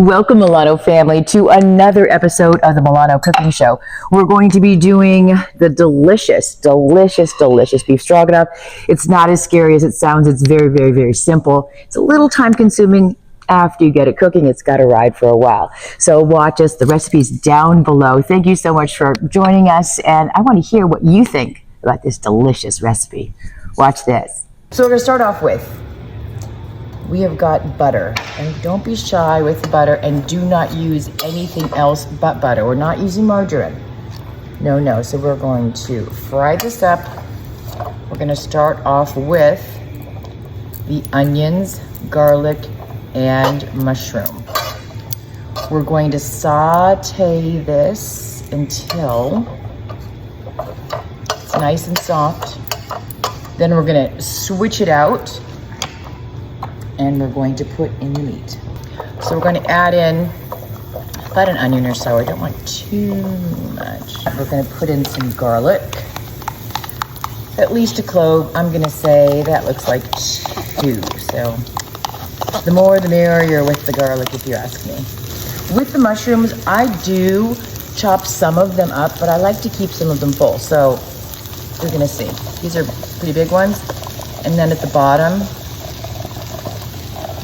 Welcome, Milano family, to another episode of the Milano Cooking Show. We're going to be doing the delicious beef stroganoff. It's not as scary as it sounds. It's very simple. It's a little time consuming. After you get it cooking, it's got to ride for a while. So watch us. The recipe's down below. Thank you so much for joining us, and I want to hear what you think about this delicious recipe. Watch this. So we're going to start off with, we have got butter, and don't be shy with butter, and do not use anything else but butter. We're not using margarine. No. So we're going to fry this up. We're going to start off with the onions, garlic, and mushroom. We're going to saute this until it's nice and soft. Then we're going to switch it out, and we're going to put in the meat. So we're going to add in about an onion or so. I don't want too much. We're going to put in some garlic, at least a clove. I'm going to say that looks like 2. So the more the merrier with the garlic, if you ask me. With the mushrooms, I do chop some of them up, but I like to keep some of them full. So we're going to see. These are pretty big ones. And then at the bottom,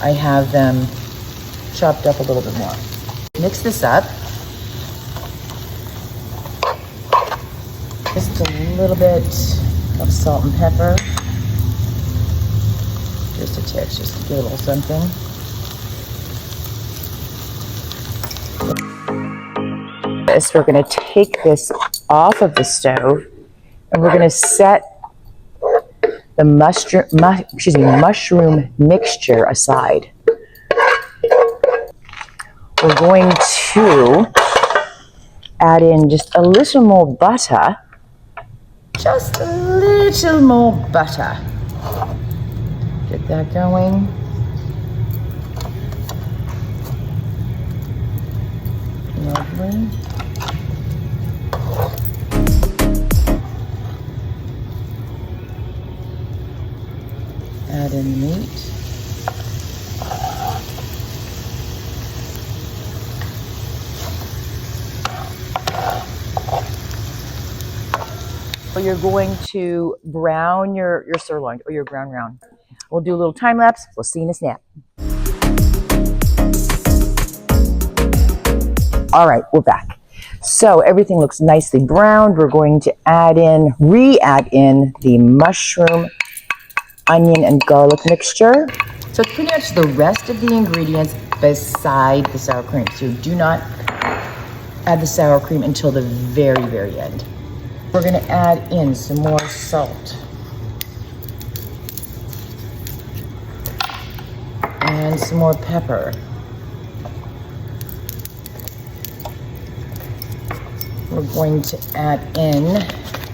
I have them chopped up a little bit more. Mix this up. Just a little bit of salt and pepper. Just a touch, just to give a little something. We're going to take this off of the stove, and we're going to set the mushroom mixture aside. We're going to add in just a little more butter. Just a little more butter. Get that going. Lovely. Add in the meat. So you're going to brown your sirloin, or your brown round. We'll do a little time lapse. We'll see you in a snap. All right, we're back. So everything looks nicely browned. We're going to re-add in the mushroom, onion, and garlic mixture. So it's pretty much the rest of the ingredients beside the sour cream. So do not add the sour cream until the very end. We're going to add in some more salt and some more pepper. We're going to add in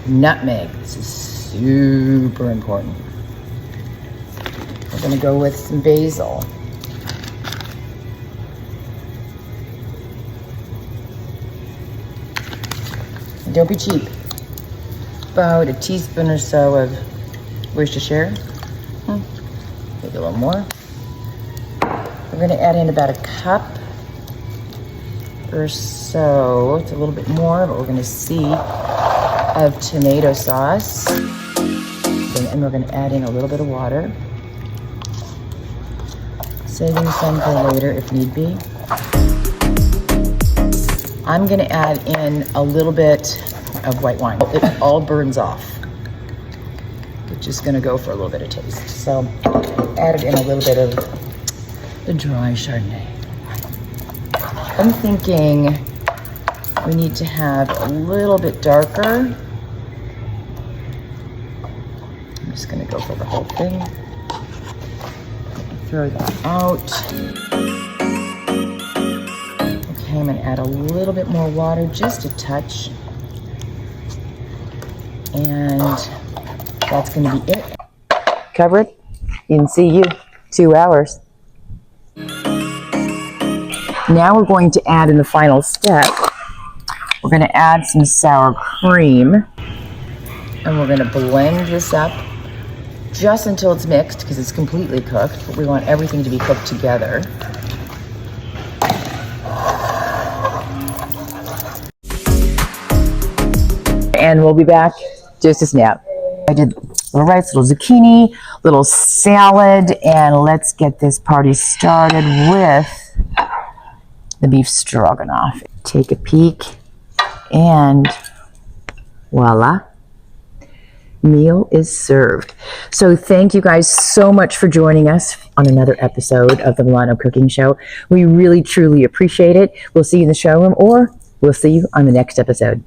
nutmeg. This is super important. We're going to go with some basil. And don't be cheap. About a teaspoon or so of Worcestershire. Maybe a little more. We're going to add in about a cup or so. It's a little bit more, but we're going to see, of tomato sauce. And we're going to add in a little bit of water. Saving some for later if need be. I'm going to add in a little bit of white wine. It all burns off. It's just going to go for a little bit of taste. So added in a little bit of the dry Chardonnay. I'm thinking we need to have a little bit darker. I'm just going to go for the whole thing. Throw that out. Okay, I'm going to add a little bit more water, just a touch. And that's going to be it. Cover it. You can see you. 2 hours. Now we're going to add in the final step. We're going to add some sour cream. And we're going to blend this up just until it's mixed, because it's completely cooked, but we want everything to be cooked together. and we'll be back just a snap. I did little rice, little zucchini, little salad, and let's get this party started with the beef stroganoff. Take a peek, and voila. Meal is served. So thank you guys so much for joining us on another episode of the Milano Cooking Show. We really, truly appreciate it. We'll see you in the showroom, or we'll see you on the next episode.